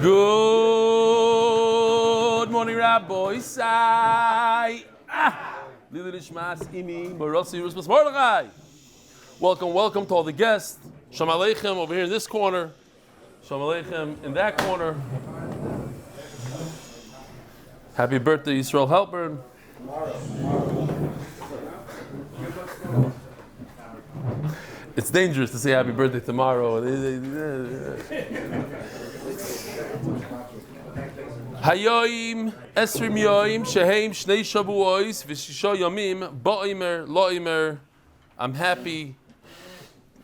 Good morning, Rabbi Sai. Lili nishmas imi Morossi Rusmas Mordechai. Welcome to all the guests. Shalom Aleichem over here in this corner. Shalom Aleichem in that corner. Happy birthday, Yisrael Halpern. It's dangerous to say happy birthday tomorrow. Hayoim esrim yoim sheheim shnei shavuos v'shisha yomim ba'omer lo'omer. I'm happy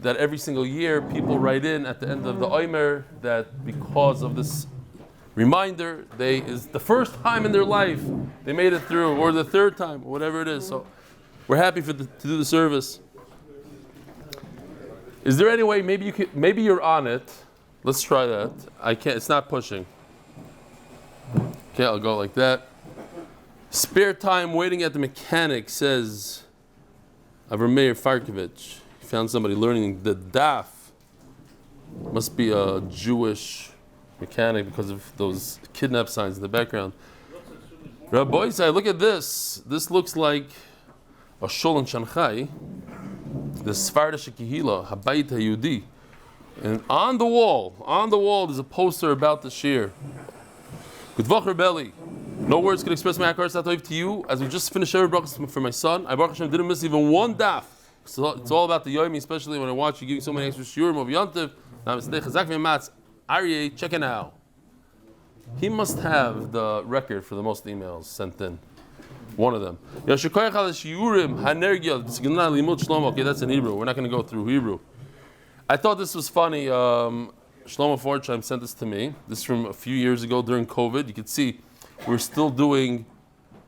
that every single year people write in at the end of the omer that because of this reminder, is the first time in their life they made it through, or the third time, or whatever it is. So we're happy to do the service. Is there any way maybe you're on it? Let's try that. I can't. It's not pushing. Okay, I'll go like that. Spare time waiting at the mechanic, says Avramir Farkovich. He found somebody learning the Daf. Must be a Jewish mechanic because of those kidnap signs in the background. Rabbi say, look at this. This looks like a shul in Shanghai. The Sfardish Kehila, Habayit HaYehudi. And on the wall, there's a poster about the shir. Good Vacher Belly. No words can express my Hakaras Hatov to you. As we just finished every brachas for my son, I Baruch Hashem didn't miss even one daf. So it's all about the Yomi, especially when I watch you giving so many extra shiurim of Yontiv. Now it's Chazak v'Matz. Aryeh, check it out. He must have the record for the most emails sent in. One of them. Okay, that's in Hebrew. We're not going to go through Hebrew. I thought this was funny. Shlomo Forchheim sent this to me. This is from a few years ago during COVID. You can see we're still doing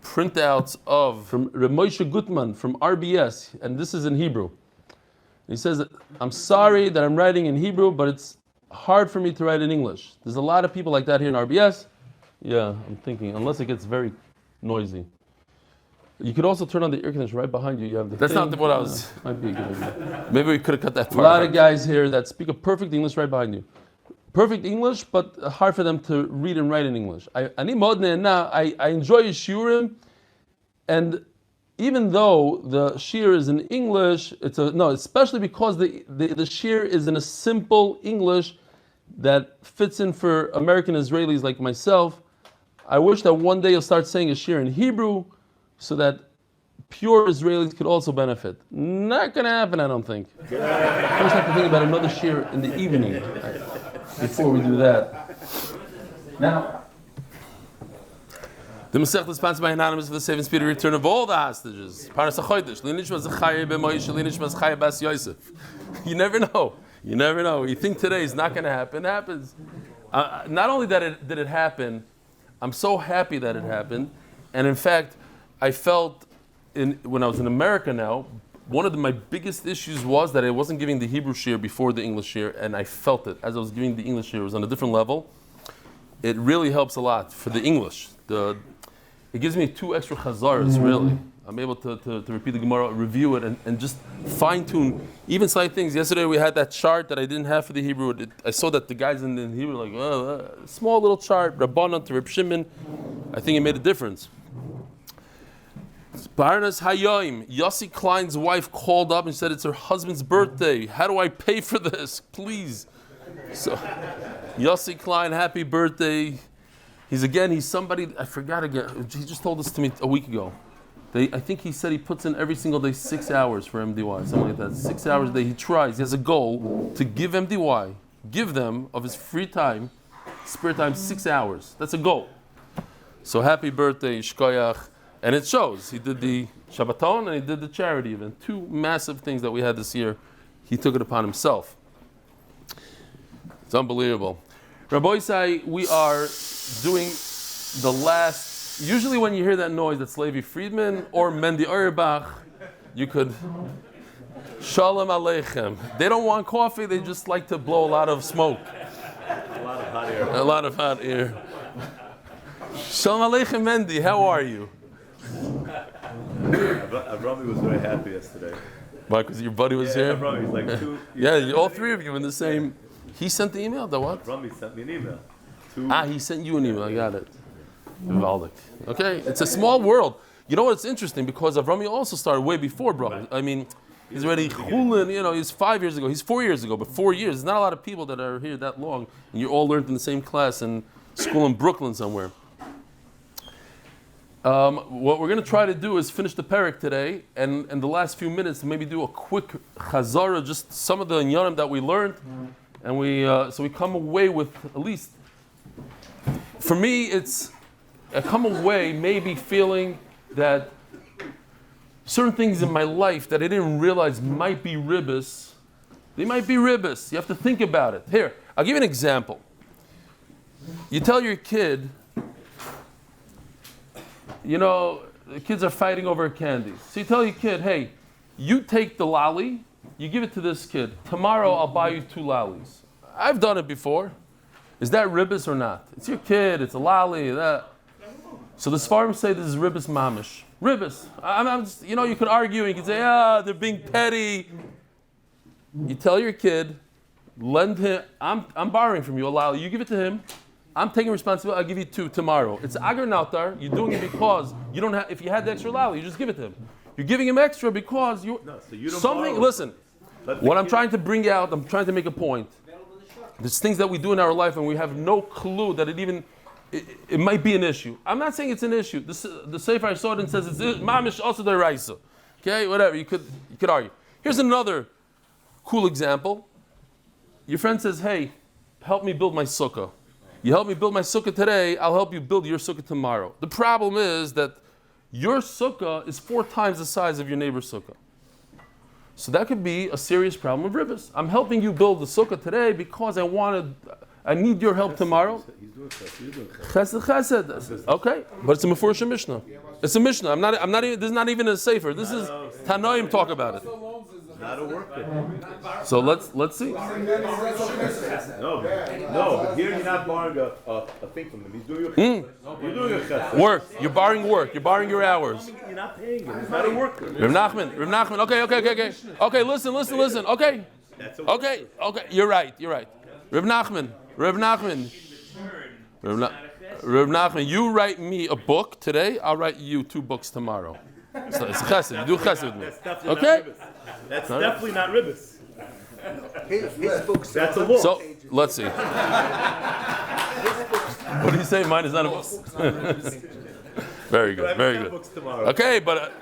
printouts from Reb Moshe Gutman from RBS, and this is in Hebrew. He says that I'm sorry that I'm writing in Hebrew, but it's hard for me to write in English. There's a lot of people like that here in RBS. Yeah, I'm thinking, unless it gets very noisy. You could also turn on the air conditioner right behind you. You have the That's thing. not what I was. Might be a good idea. Maybe we could have cut that part. A lot of guys here that speak a perfect English right behind you. Perfect English, but hard for them to read and write in English. I enjoy shiurim, and even though the shir is in English, especially because the shir is in a simple English that fits in for American Israelis like myself. I wish that one day you'll start saying a shir in Hebrew so that pure Israelis could also benefit. Not going to happen, I don't think. First have to think about another shir in the evening before we do that. Now, the Masechta is sponsored by Anonymous for the safe and speedy return of all the hostages. Parnas HaChodesh, nishmas Zechraya ben Moshe, nishmas Chaya bas Yosef. You never know. You think today is not going to happen. It happens. Not only did it happen, I'm so happy that it happened. And in fact, I felt when I was in America now, one of my biggest issues was that I wasn't giving the Hebrew shir before the English shir, and I felt it. As I was giving the English shir, it was on a different level. It really helps a lot for the English. It gives me 2 extra chazaras, really. I'm able to repeat the Gemara, review it, and just fine-tune even slight things. Yesterday we had that chart that I didn't have for the Hebrew. I saw that the guys in the Hebrew were like, small little chart, Rabbanan to Reb Shimon. I think it made a difference. Barnas Hayoim, Yossi Klein's wife called up and said it's her husband's birthday. How do I pay for this? Please. So, Yossi Klein, happy birthday. He's somebody, I forgot again. He just told this to me a week ago. I think he said he puts in every single day 6 hours for MDY, something like that. 6 hours a day. He tries. He has a goal to give MDY, give them of his free time, spare time, 6 hours. That's a goal. So happy birthday, Shkoyach. And it shows. He did the Shabbaton and he did the charity event. 2 massive things that we had this year. He took it upon himself. It's unbelievable. Rabbi Isai, we are doing the last. Usually when you hear that noise, that's Levi Friedman or Mendy Auerbach, you could Shalom Aleichem. They don't want coffee, they just like to blow a lot of smoke. A lot of hot air. Shalom Aleichem Mendy, how are you? Avrami was very happy yesterday. Why? Because your buddy was here? Avrami, he's like 2. Yeah, all 3 of you in the same. He sent the email, the what? Avrami sent me an email. He sent you an email. I got it. Vivaldic. Okay, it's a small world. You know what's interesting? Because Avrami also started way before, bro. I mean, he's already chulin. He's 5 years ago. He's 4 years ago, but 4 years. There's not a lot of people that are here that long, and you all learned in the same class in school in Brooklyn somewhere. What we're going to try to do is finish the parak today, and in the last few minutes, maybe do a quick Chazara, just some of the inyanim that we learned, and so we come away with at least. For me, I come away maybe feeling that certain things in my life that I didn't realize might be ribbis, they might be ribbis. You have to think about it. Here, I'll give you an example. You tell your kid, the kids are fighting over candy. So you tell your kid, hey, you take the lolly, you give it to this kid. Tomorrow I'll buy you 2 lollies. I've done it before. Is that ribbis or not? It's your kid, it's a lolly, that. So the Sfarim say this is ribbis mamish. Ribbis. I'm just, you could argue and you could say, they're being petty. You tell your kid, lend him, I'm borrowing from you a lolly. You give it to him. I'm taking responsibility. I'll give you 2 tomorrow. It's agar nautar. You're doing it because you don't have. If you had the extra lolly, you just give it to him. You're giving him extra because you. No, so you don't something. Borrow. Listen, what I'm trying to bring out. I'm trying to make a point. There's things that we do in our life and we have no clue that it might be an issue. I'm not saying it's an issue. The Sefer I saw it and says it's mamish also the raisa. Okay, whatever. You could argue. Here's another cool example. Your friend says, "Hey, help me build my sukkah. You help me build my sukkah today, I'll help you build your sukkah tomorrow." The problem is that your sukkah is 4 times the size of your neighbor's sukkah. So that could be a serious problem of ribbis. I'm helping you build the sukkah today because I need your help tomorrow. He's doing Chesed. Okay, but it's a Mefurish Mishnah. It's a Mishnah. I'm not even. This is not even a sefer. This is Tanoim talk about it. Not a work there. So let's see. No, but here you're not borrowing a thing from him. He's doing your chesed. You're doing your chesed. Work. You're borrowing work. You're borrowing your hours. You're not paying him. It's not a work there. Rav Nachman. Okay. Listen. Okay. You're right. Rav Nachman. You write me a book today. I'll write you 2 books tomorrow. So it's chesed. You do chesed with me. Okay. That's definitely not ribbis. His books. That's a law. So let's see. What do you say? Mine is not a book. Very good. Okay, but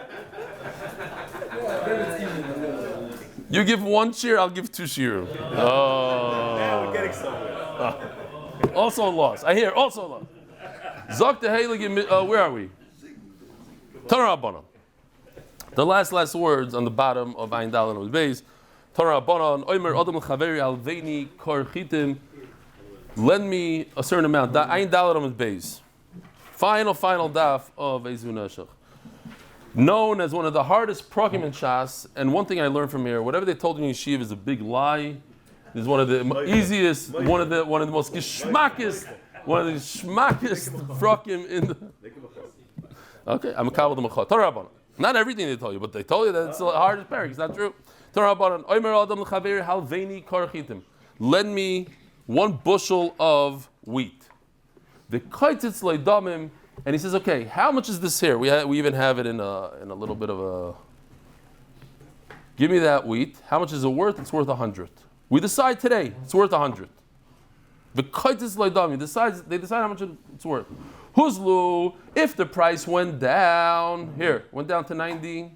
you give 1 shear, I'll give 2 shear. Oh. Now we're getting somewhere. Also a loss. I hear also a loss. Zok the Heilige. Where are we? Tanur Rabbanan. The last words on the bottom of Ayin Daled Amud Beis. Tanur Rabbanan. Omer Adam L'Chaveri Alveini Kor Chitim. Lend me a certain amount. Ayin Daled Amud Beis. Final daf of Ezu Neshach. Known as one of the hardest prakim in Shas. And one thing I learned from here: whatever they told you in Yeshiva is a big lie. This is one of the easiest, one of the most geschmackest prakim in the. Okay, I'm a kabel the machot. Tanur Rabbanan. Not everything they tell you, but they told you that it's the hardest parak. It's not true. Lend me 1 bushel of wheat. And he says, okay, how much is this here? We even have it in a little bit of a. Give me that wheat. How much is it worth? It's worth 100. We decide today it's worth 100. They decide how much it's worth. Huzlu, if the price went down to 90.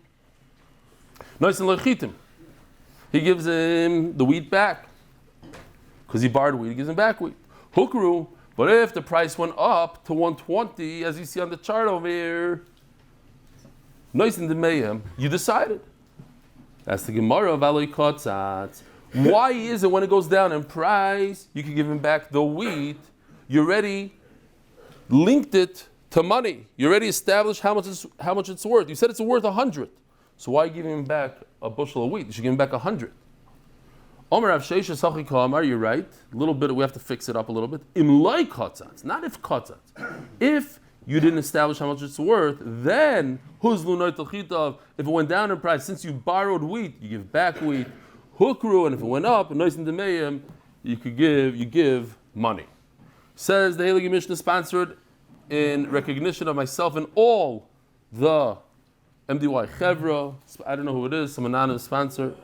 He gives him the wheat back. Because he borrowed wheat, he gives him back wheat. Hukru, but if the price went up to 120, as you see on the chart over here, you decided. That's the Gemara of Aloi Kotzatz. Why is it when it goes down in price, you can give him back the wheat? You already linked it to money. You already established how much it's worth. You said it's worth 100. So why give him back a bushel of wheat? You should give him back 100. Omer Rav Sheisha Sachi Kamar, you're right. A little bit, we have to fix it up a little bit. Imlai kotzatz, not if kotzatz. If you didn't establish how much it's worth, then huzlu noitel chitav. If it went down in price, since you borrowed wheat, you give back wheat. Hukru, and if it went up, noisin demeyim, you give money. Says the Heilige Mishnah, sponsored in recognition of myself and all the MDY Chevra. I don't know who it is, some anonymous sponsor.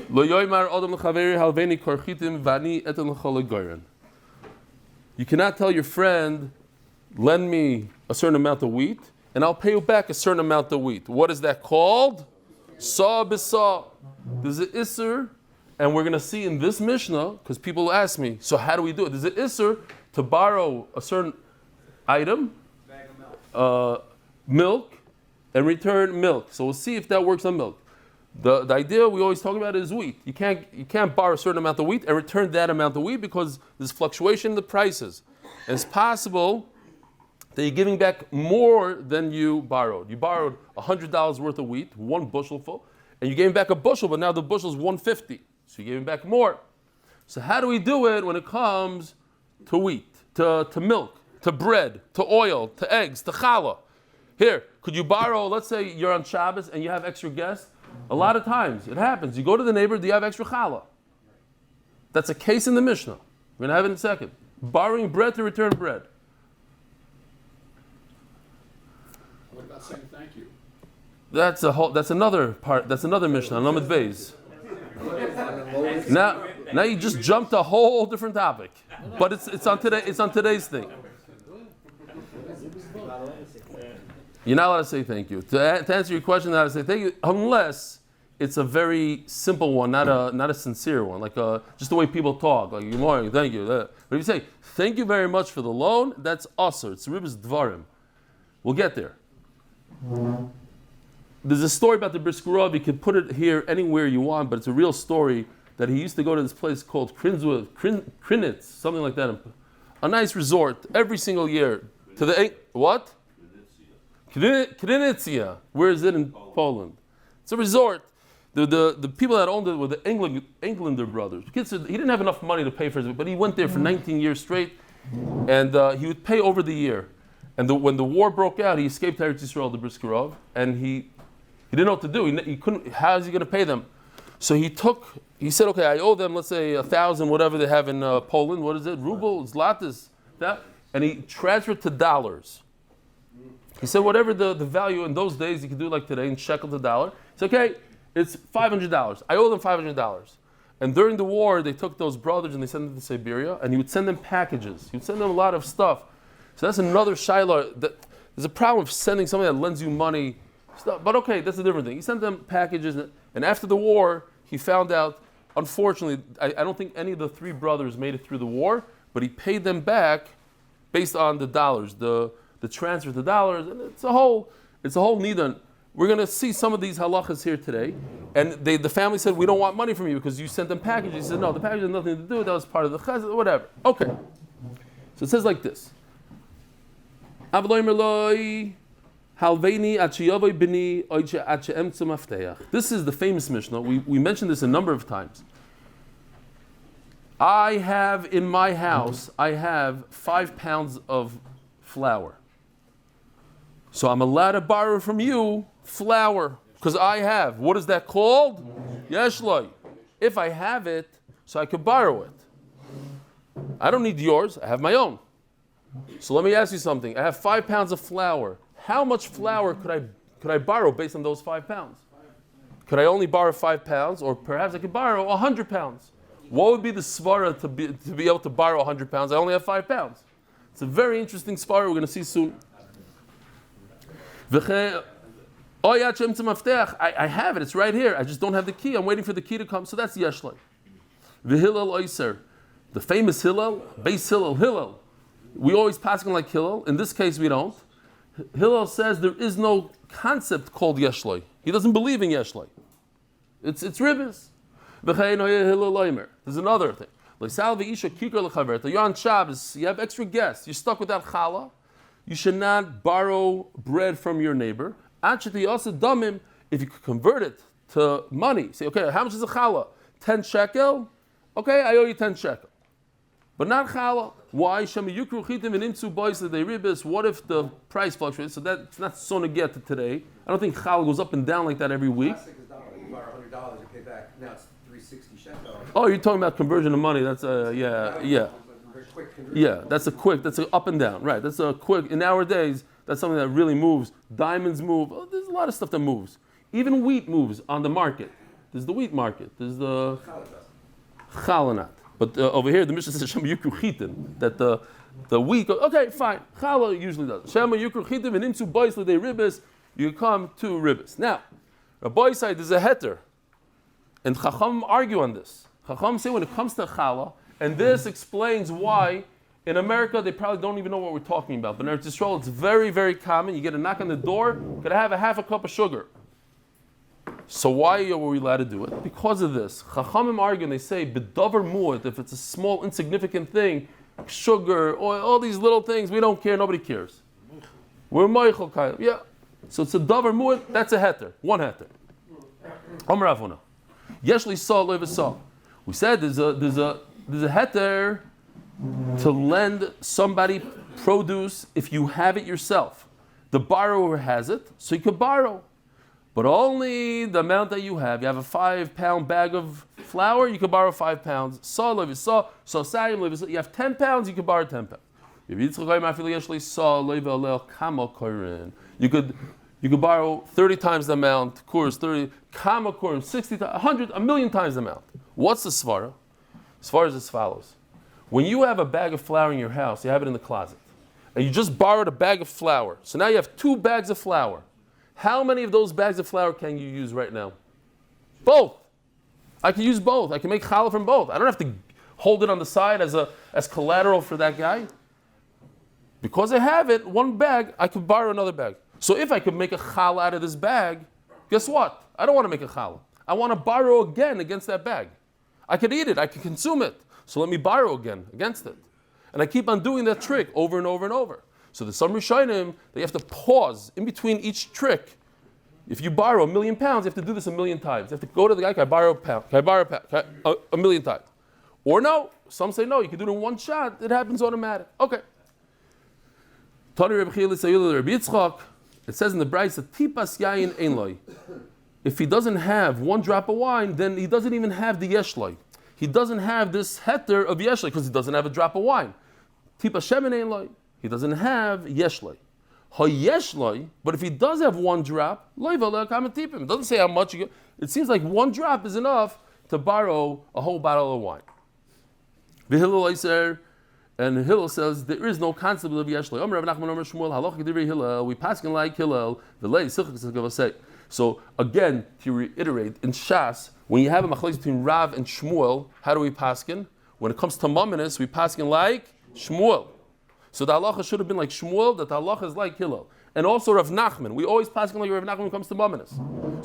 Lo yoymar odom l'chaveri halveni korchitim vani eten l'chol goren. You cannot tell your friend, lend me a certain amount of wheat, and I'll pay you back a certain amount of wheat. What is that called? Saw b'saw. There's an isser, and we're going to see in this Mishnah, because people ask me, so how do we do it? There's an isser to borrow a certain item, milk, and return milk. So we'll see if that works on milk. The idea we always talk about is wheat. You can't borrow a certain amount of wheat and return that amount of wheat because there's fluctuation in the prices. And it's possible that you're giving back more than you borrowed. You borrowed $100 worth of wheat, one bushel full, and you gave back a bushel, but now the bushel is $150. So you gave back more. So how do we do it when it comes to wheat, to milk, to bread, to oil, to eggs, to challah? Here, could you borrow, let's say you're on Shabbos and you have extra guests. A lot of times it happens. You go to the neighbor, do you have extra challah? That's a case in the Mishnah. We're going to have it in a second. Borrowing bread to return bread. What about saying thank you? That's another part. That's another Mishnah. Amud Beis. Now you just jumped a whole different topic, but it's on today's thing. You're not allowed to say thank you. To answer your question, not to say thank you, unless it's a very simple one, not a sincere one, like just the way people talk, like good morning, thank you. But if you say thank you very much for the loan, that's usher. It's ribis dvarim. We'll get there. There's a story about the Briskerov. You can put it here anywhere you want, but it's a real story that he used to go to this place called Krinitz, something like that, a nice resort every single year. To the what? Krynicia. Where is it in Poland? It's a resort. The people that owned it were the Englander brothers. He didn't have enough money to pay for it, but he went there for 19 years straight, and he would pay over the year. And when the war broke out, he escaped Eretz Yisrael, the Briskerov, and he didn't know what to do. He couldn't. How is he going to pay them? So he said, okay, I owe them, let's say 1,000, whatever they have in Poland. What is it? Ruble, zlatis, that, and he transferred to dollars. He said whatever the value in those days, you could do like today in shekel to dollar. It's okay, it's $500. I owe them $500. And during the war, they took those brothers and they sent them to Siberia, and he would send them packages. He would send them a lot of stuff. So that's another shaila. There's a problem with sending somebody that lends you money. Stuff. But okay, that's a different thing. He sent them packages, and after the war, he found out, unfortunately, I don't think any of the three brothers made it through the war, but he paid them back based on the dollars, the transfer to dollars, and it's a whole nidan. We're going to see some of these halachas here today, and the family said, we don't want money from you because you sent them packages. He said, no, the package had nothing to do with that, was part of the chazar, whatever. Okay. So it says like this. This is the famous Mishnah. We mentioned this a number of times. I have in my house, 5 pounds of flour. So I'm allowed to borrow from you flour because I have. What is that called? Yeshloi. If I have it, so I could borrow it. I don't need yours. I have my own. So let me ask you something. I have 5 pounds of flour. How much flour could I borrow based on those 5 pounds? Could I only borrow 5 pounds, or perhaps I could borrow 100 pounds? What would be the svara to be able to borrow 100 pounds? I only have 5 pounds. It's a very interesting svara we're going to see soon. I have it. It's right here. I just don't have the key. I'm waiting for the key to come. So that's Yeshlei. V'Hillel Oyser, the famous Hillel, Beis Hillel. We always pass him like Hillel. In this case, we don't. Hillel says there is no concept called Yeshlei. He doesn't believe in Yeshlei. It's ribbis. There's another thing. You're on Shabbos. You have extra guests. You're stuck without challah. You should not borrow bread from your neighbor. If you could convert it to money, say, okay, how much is a challah? 10 shekel? Okay, I owe you 10 shekel. But not challah. Why? What if the price fluctuates? So that's not so negeta today. I don't think challah goes up and down like that every week. You borrow $100, you pay back. Now it's 360 shekel. Oh, you're talking about conversion of money. That's yeah. Yeah, that's a up and down, right? That's a quick. In nowadays, that's something that really moves. Diamonds move. Oh, there's a lot of stuff that moves. Even wheat moves on the market. There's the wheat market. There's the chalanat. But over here, the Mishnah says Shema Yukru Chitin, that the wheat. Okay, fine. Chala usually does. Shema Yukru Chitin and Imsu Bois L'Dei Ribis. You come to Ribis. Now, Rabbi side there's a heter, and Chacham argue on this. Chacham say when it comes to chala, and this explains why in America they probably don't even know what we're talking about. But in Eretz Yisrael it's very, very common. You get a knock on the door, could I have a half a cup of sugar? So why are we allowed to do it? Because of this. Chachamim argue and they say, b'davar mu'at, if it's a small, insignificant thing, sugar, oil, all these little things, we don't care, nobody cares. We're meichel kind of, yeah. So it's a davar mu'at, that's a heter, one heter. Amar Avona. Yeshli saw, leva saw. We said there's a heter to lend somebody produce if you have it yourself. The borrower has it, so you could borrow. But only the amount that you have. You have a 5-pound bag of flour, you can borrow 5 pounds. You have 10 pounds, you can borrow 10 pounds. You could borrow 30 times the amount, course 30, 60, 100, a million times the amount. What's the svara? Svara is as follows. When you have a bag of flour in your house, you have it in the closet, and you just borrowed a bag of flour. So now you have 2 bags of flour. How many of those bags of flour can you use right now? Both. I can use both. I can make challah from both. I don't have to hold it on the side as collateral for that guy. Because I have it, one bag, I could borrow another bag. So if I could make a challah out of this bag, guess what? I don't want to make a challah. I want to borrow again against that bag. I could eat it. I could consume it. So let me borrow again against it. And I keep on doing that trick over and over and over. So there's some Rishonim that you have to pause in between each trick. If you borrow 1,000,000 pounds, you have to do this 1,000,000 times. You have to go to the guy, can I borrow a pound? Can I borrow a pound? A million times. Or no, some say no, you can do it in one shot, it happens automatic. Okay. It says in the Braisa, Tipas Yayin Ein. If he doesn't have 1 drop of wine, then he doesn't even have the Yeshloi. He doesn't have this heter of Yeshloi because he doesn't have a drop of wine. Tipas Shemen Ein. He doesn't have Yeshloi. Ha-Yeshloi, but if he does have 1 drop, it doesn't say how much you get. It seems like 1 drop is enough to borrow a whole bottle of wine. And Hillel says there is no concept of Yeshloi. We paskin like Hillel. So again, to reiterate, in Shas, when you have a machlokes between Rav and Shmuel, how do we paskin? When it comes to Mamonis, we paskin like Shmuel. So the halacha should have been like Shmuel, that the halacha is like Hillel. And also Rav Nachman. We always paskin like Rav Nachman when it comes to Mamonis.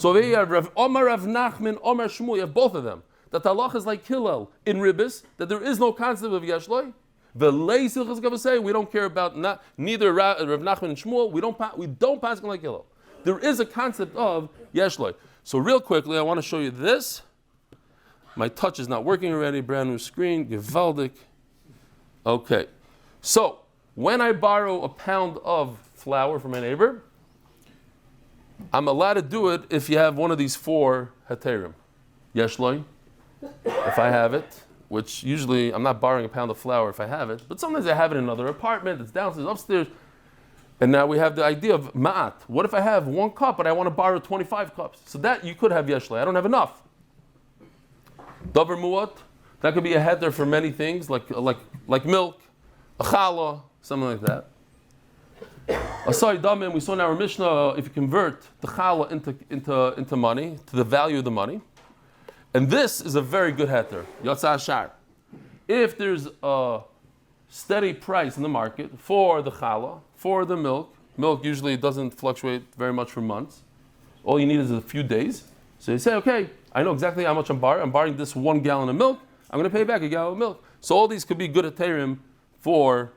So over here, Omar Rav Nachman, Omar Shmuel, you have both of them. That the halacha is like Hillel in Ribis, that there is no concept of Yeshloi. We don't care about neither Rav Nachman and Shmuel. We don't paskin like Hillel. There is a concept of Yeshloi. So real quickly, I want to show you this. My touch is not working already. Brand new screen. Gewaldig. Okay. So when I borrow a pound of flour from my neighbor, I'm allowed to do it if you have one of these 4 heterim. Yeshloi, if I have it, which usually I'm not borrowing a pound of flour if I have it, but sometimes I have it in another apartment, it's downstairs, upstairs. And now we have the idea of ma'at. What if I have 1 cup but I want to borrow 25 cups? So that you could have Yeshloi. I don't have enough. Davar mu'at, that could be a heter for many things, like milk, a challah, something like that. Asai damin, we saw in our Mishnah, if you convert the challah into money, to the value of the money. And this is a very good heter. Yotza Ashar. If there's a steady price in the market for the challah, for the milk usually doesn't fluctuate very much for months. All you need is a few days. So you say, okay, I know exactly how much I'm borrowing. I'm borrowing this 1 gallon of milk. I'm going to pay back a gallon of milk. So all these could be good heterim for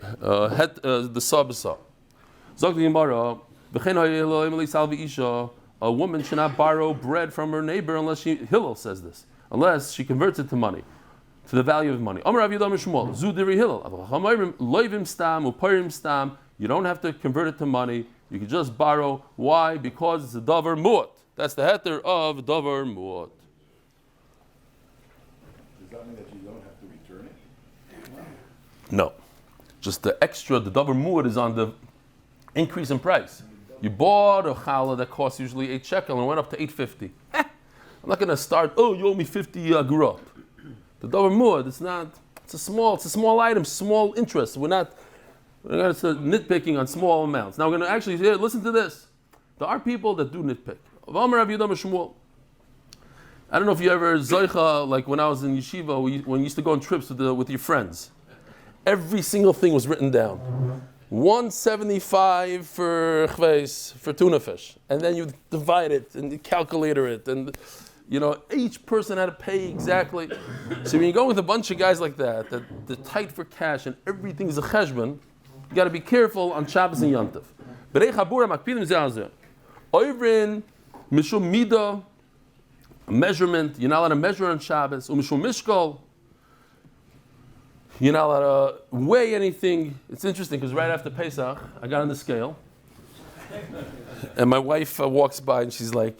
the sabasa. A woman should not borrow bread from her neighbor unless Hillel says this, unless she converts it to money, to the value of money. You don't have to convert it to money. You can just borrow. Why? Because it's a davar mu'at. That's the heter of davar mu'at. Does that mean that you don't have to No. Just the extra, the davar muad is on the increase in price. You bought a challah that costs usually 8 shekel and went up to 8.50. I'm not going to start, you owe me 50 grot. The davar muad, it's a small item, small interest. We're not going to start nitpicking on small amounts. Now we're going to actually, listen to this. There are people that do nitpick. I don't know if you ever zoicha, like when I was in yeshiva, when you used to go on trips with your friends. Every single thing was written down. 175 for chveis, for tuna fish. And then you divide it and you calculate it. And each person had to pay exactly. So when you go with a bunch of guys like that they're tight for cash and everything's a cheshbon, you got to be careful on Shabbos and Yom Tov. Berei chabura makpidim zeh Oivrin, mishum mida, measurement, you're not allowed to measure on Shabbos, mishum mishkol, you're not allowed to weigh anything. It's interesting because right after Pesach, I got on the scale, and my wife walks by and she's like,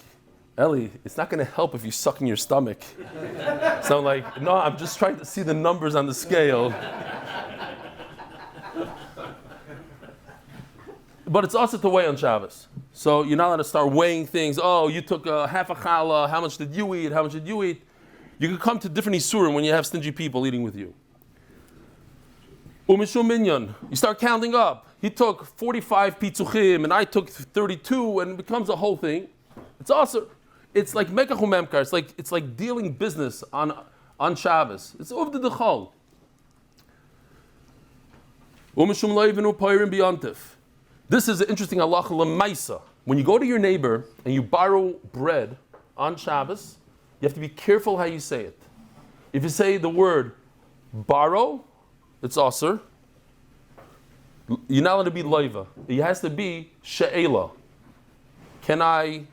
Eli, it's not going to help if you suck in your stomach. So I'm like, no, I'm just trying to see the numbers on the scale. But it's also to weigh on Shabbos. So you're not allowed to start weighing things. You took half a challah. How much did you eat? How much did you eat? You can come to different isurim when you have stingy people eating with you. Umishum minyan. You start counting up. He took 45 pitzuchim and I took 32, and it becomes a whole thing. It's also, it's like mekach umemkar. It's like dealing business on Shabbos. It's uvda dechol. Umishum loivenu pairim biyantif. This is an interesting halacha l'maisa. When you go to your neighbor and you borrow bread on Shabbos, you have to be careful how you say it. If you say the word borrow, it's aser. You're not allowed to be loiva. It has to be she'ela. You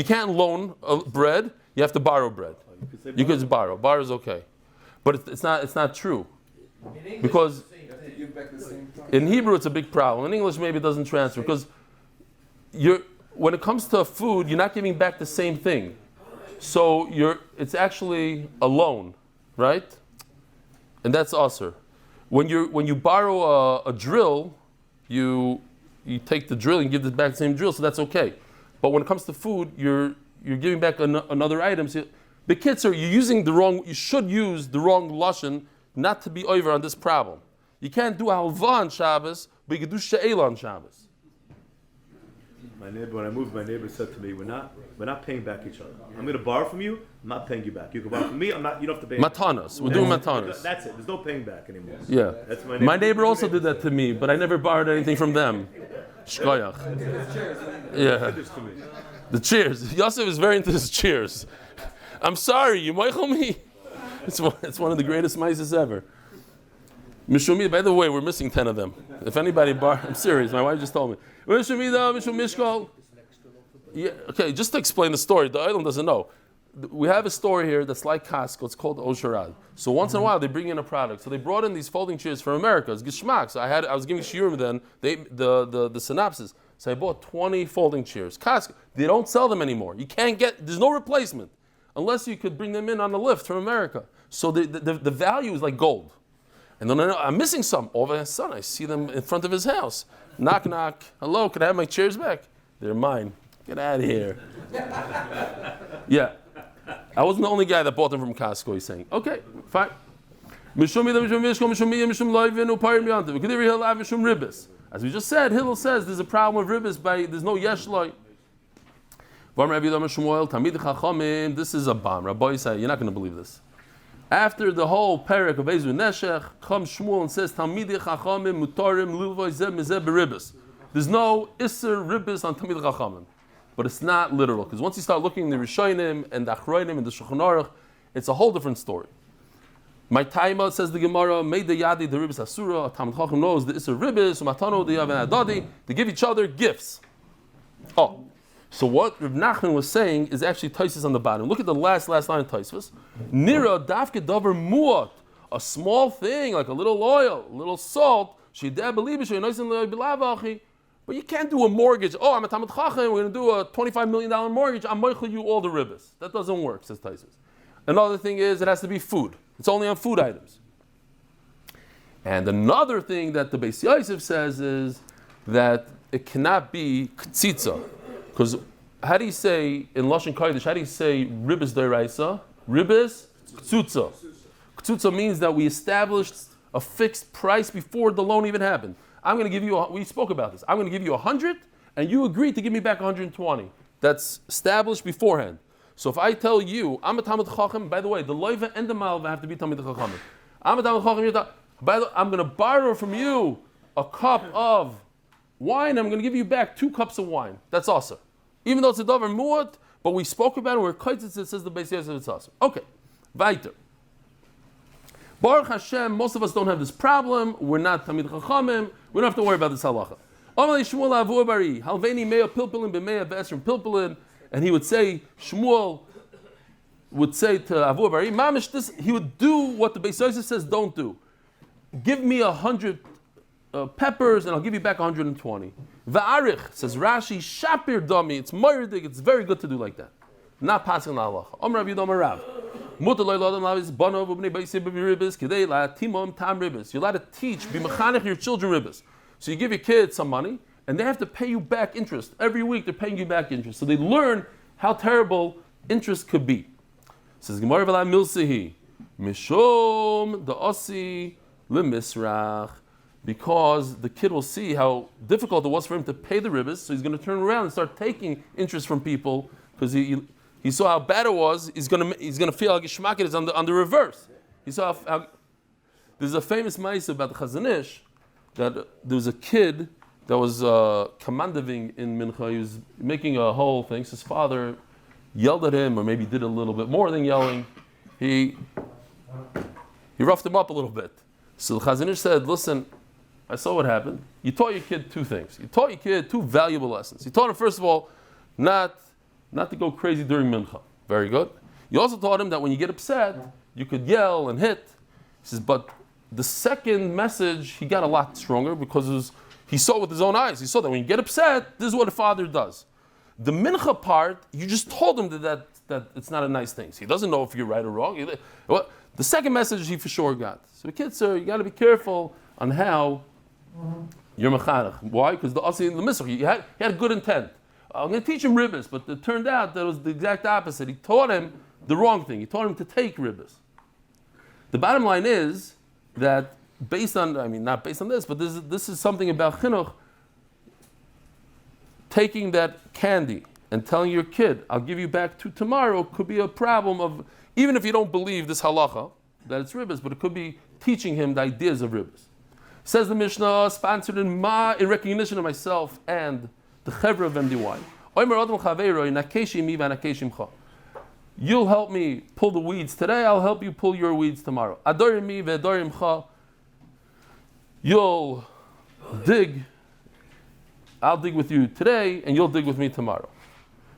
can't loan bread, you have to borrow bread. You could borrow. Borrow is okay. But it's not true. Because in Hebrew it's a big problem. In English maybe it doesn't transfer because when it comes to food, you're not giving back the same thing. So it's actually a loan, right? And that's aser. When you borrow a drill, you take the drill and give it back the same drill, so that's okay. But when it comes to food, you're giving back another item. So, B'kitzur, you should use the wrong lashon not to be over on this problem. You can't do halva on Shabbos, but you can do she'ela on Shabbos. When I moved, my neighbor said to me, "We're not paying back each other. I'm going to borrow from you. I'm not paying you back. You can borrow from me. You don't have to pay. Matanas. We're doing matanas. That's it. There's no paying back anymore. Yeah. That's my neighbor also did that to me, but I never borrowed anything from them. Shkoyach. Yeah. The cheers. Yosef is very into his cheers. I'm sorry, you michael me. It's one of the greatest mices ever. Mishumi, by the way, we're missing 10 of them. If anybody I'm serious, my wife just told me. Yeah, okay, just to explain the story, the Adelman doesn't know. We have a store here that's like Costco, it's called Osharad. So once in a while they bring in a product. So they brought in these folding chairs from America. It's Gishmak. So I was giving shiurim then, the synopsis. So I bought 20 folding chairs. Costco, they don't sell them anymore. There's no replacement. Unless you could bring them in on a lift from America. So the value is like gold. And then I'm missing some. All of a sudden, I see them in front of his house. Knock, knock. Hello, can I have my chairs back? They're mine. Get out of here. Yeah. I wasn't the only guy that bought them from Costco, he's saying. Okay, fine. As we just said, Hillel says there's a problem with ribbis there's no yeshloi. This is a bomb. Rabbi say, you're not going to believe this. After the whole parak of Ezu Neshech, comes Shmuel and says, Talmidei Chachamim mutarim lilvoi zeh mizeh b'ribbis. There's no Isser ribbis on Talmidei Chachamim. But it's not literal, because once you start looking in the Rishonim and the Achronim and the Shulchan Aruch, it's a whole different story. My taima, says the Gemara, made the yadi the ribbis asura. A Talmid Chacham knows the Isser ribbis, umatano the yaven adadi. They give each other gifts. Oh. So what Reb Nachman was saying is actually Taisus on the bottom. Look at the last line of Taisus. Nira dafke davar muat, a small thing like a little oil, a little salt. But you can't do a mortgage. I'm a Talmid Chacham. We're going to do a $25 million mortgage. I'm moichel you all the ribbis. That doesn't work, says Taisus. Another thing is it has to be food. It's only on food items. And another thing that the Beis Yosef says is that it cannot be ktsitza. Because how do you say, in Lashon Kodesh, how do you say ribis d'oraisa? Ribis ktsutza. Ktsutza means that we established a fixed price before the loan even happened. I'm going to give you, we spoke about this, I'm going to give you 100 and you agreed to give me back 120. That's established beforehand. So if I tell you, I'm a Talmid Chacham, by the way, the Loiva and the Malva have to be Talmid Chacham. I'm a Talmid Chacham, by the way, I'm going to borrow from you a cup of wine, I'm going to give you back 2 cups of wine. That's awesome. Even though it's a davar mu'at, but we spoke about it, we're kaitzitz, it says the Beis Yosef it's awesome. Okay, weiter. Baruch Hashem, most of us don't have this problem. We're not Talmid Chachamim. We don't have to worry about this halacha. And he would say, Shmuel would say to Avu Bari, Mamish, this, he would do what the Beis Yosef says don't do. Give me 100 peppers and I'll give you back 120. Va'arich, says Rashi, Shapir Dami, it's moirdig, it's very good to do like that. Not passing the halacha. Om Rav Yudom Rav. You're allowed to teach, be mechanech your children ribbis. So you give your kids some money, and they have to pay you back interest. Every week they're paying you back interest. So they learn how terrible interest could be. Says Gemara v'la milsehi, mishom da'osi lemisrach, because the kid will see how difficult it was for him to pay the ribbis, so he's going to turn around and start taking interest from people because he saw how bad it was. He's going to feel like Geshmak is on the reverse. He saw how there's a famous ma'aseh about the Chazon Ish that there was a kid that was commanding in Mincha. He was making a whole thing. So his father yelled at him, or maybe did a little bit more than yelling. He roughed him up a little bit. So the Chazon Ish said, "Listen, I saw what happened. You taught your kid 2 things. You taught your kid 2 valuable lessons. You taught him, first of all, not to go crazy during Mincha. Very good. You also taught him that when you get upset, you could yell and hit." He says, but the second message, he got a lot stronger because he saw with his own eyes. He saw that when you get upset, this is what a father does. The Mincha part, you just told him that it's not a nice thing. So he doesn't know if you're right or wrong. The second message he for sure got. So kids, sir, you got to be careful on how you're mechanech. Why? Because the Asi and the Misr, he had a good intent. I'm going to teach him ribbis, but it turned out that it was the exact opposite. He taught him the wrong thing. He taught him to take ribbis. The bottom line is that not based on this, but this is something about chinuch. Taking that candy and telling your kid, I'll give you back 2 tomorrow, could be a problem of, even if you don't believe this halacha, that it's ribbis, but it could be teaching him the ideas of ribbis. Says the Mishnah, sponsored in recognition of myself and the chevra of MDY. You'll help me pull the weeds today, I'll help you pull your weeds tomorrow. You'll dig, I'll dig with you today, and you'll dig with me tomorrow.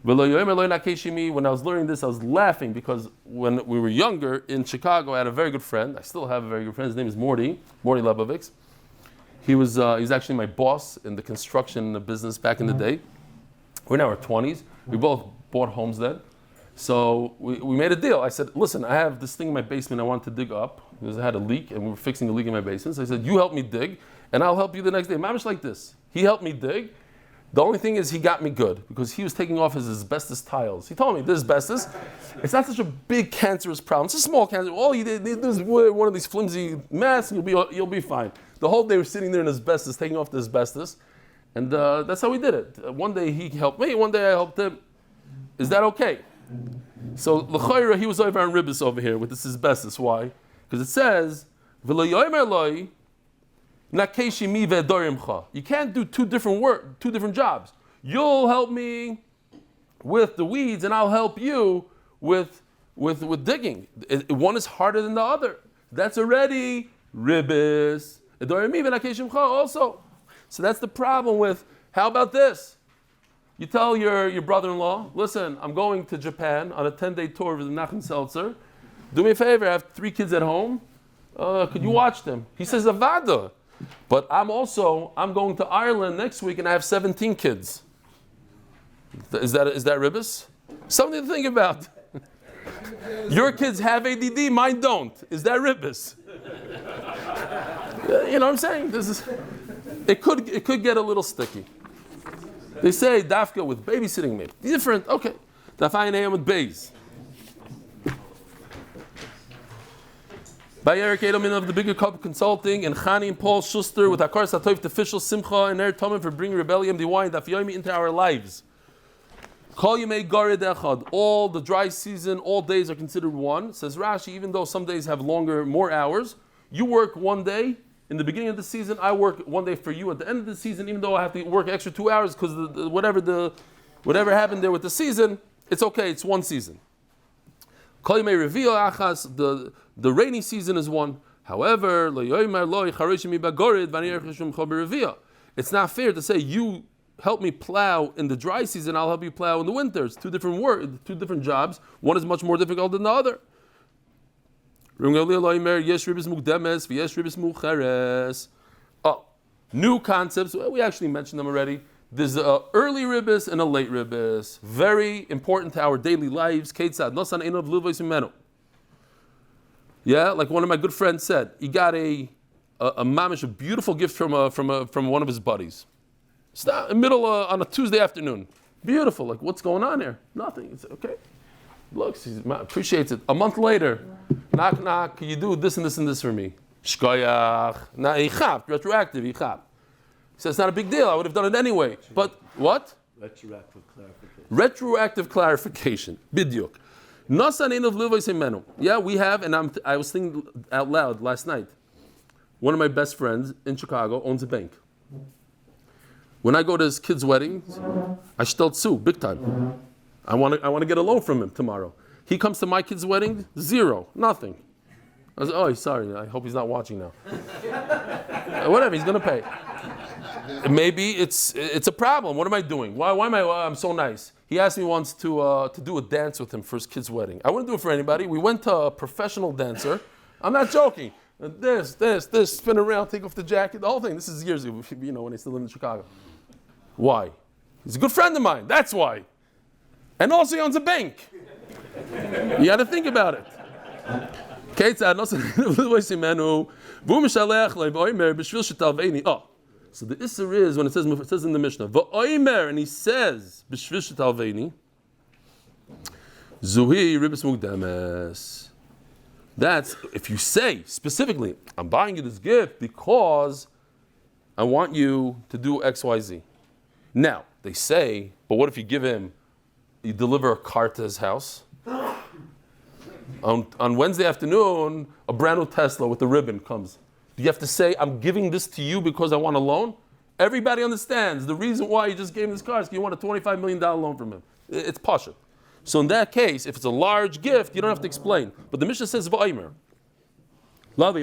When I was learning this, I was laughing because when we were younger in Chicago, I had a very good friend. I still have a very good friend. His name is Morty Lebovics. He was actually my boss in the construction business back in the day. We're now in our 20s. We both bought homes then. So we made a deal. I said, listen, I have this thing in my basement I want to dig up because I had a leak and we were fixing a leak in my basement. So I said, you help me dig and I'll help you the next day. Mamish like this. He helped me dig. The only thing is he got me good because he was taking off his asbestos tiles. He told me, this asbestos, it's not such a big cancerous problem. It's a small cancer. All you did is one of these flimsy mats and you'll be fine. The whole day we're sitting there in asbestos, taking off the asbestos. And that's how we did it. One day he helped me, one day I helped him. Is that okay? So l'chayra, he was over on ribbis over here with this asbestos. Why? Because it says, you can't do 2 different jobs. You'll help me with the weeds and I'll help you with digging. One is harder than the other. That's already ribbis. Also. So that's the problem with, how about this? You tell your brother-in-law, listen, I'm going to Japan on a 10-day tour with Nachum Seltzer. Do me a favor, I have 3 kids at home. Could you watch them? He says, Avada. But I'm going to Ireland next week and I have 17 kids. Is that ribbis? Something to think about. Your kids have ADD, mine don't. Is that ribbis? You know what I'm saying? It could get a little sticky. They say dafka with babysitting maybe different. Okay, Daf Amud Beis. By Adelman of the bigger couple consulting and Chanie and Paul Schuster with Hakaras Hatov to Fishel, Simcha and Ner Tamid for bringing rebellion, MDY and DafYomi into our lives. Call you may garid echad. All the dry season, all days are considered one. Says Rashi, even though some days have more hours, you work one day in the beginning of the season. I work one day for you at the end of the season, even though I have to work extra 2 hours because whatever happened there with the season, it's okay. It's one season. Call you may reveal achas. The rainy season is one. However, it's not fair to say you help me plow in the dry season, I'll help you plow in the winter. It's two different jobs. One is much more difficult than the other. Oh, new concepts. We actually mentioned them already. There's an early ribbis and a late ribbis. Very important to our daily lives. Yeah, like one of my good friends said, he got a mamish, a beautiful gift from one of his buddies. It's not in the middle on a Tuesday afternoon. Beautiful. Like, what's going on here? Nothing. It's okay. Looks, he appreciates it. A month later, knock, knock. Can you do this and this and this for me? Shkoyach. Now he chapped, retroactive. He chapped. He says it's not a big deal. I would have done it anyway. But what? Retroactive clarification. Billyack. Yeah, we have, and I was thinking out loud last night. One of my best friends in Chicago owns a bank. When I go to his kids' weddings, I still sue big time. I want to get a loan from him tomorrow. He comes to my kids' wedding, zero, nothing. I was, oh, sorry. I hope he's not watching now. Whatever, he's gonna pay. Maybe it's a problem. What am I doing? Why am I'm so nice? He asked me once to do a dance with him for his kid's wedding. I wouldn't do it for anybody. We went to a professional dancer. I'm not joking. This, spin around, take off the jacket, the whole thing. This is years ago, when I still lived in Chicago. Why? He's a good friend of mine. That's why. And also he owns a bank. You got to think about it. Oh. So the Isser is when it says in the Mishnah, V'oimer, and he says, B'shvil shetalveini, Zuhi ribis mukdames. That's, if you say specifically, I'm buying you this gift because I want you to do X, Y, Z. Now, they say, but what if you deliver a car to his house? On Wednesday afternoon, a brand new Tesla with the ribbon comes. Do you have to say, I'm giving this to you because I want a loan? Everybody understands the reason why you just gave him this car is because you want a $25 million loan from him. It's pasha. So in that case, if it's a large gift, you don't have to explain. But the Mishnah says, V'oimer. What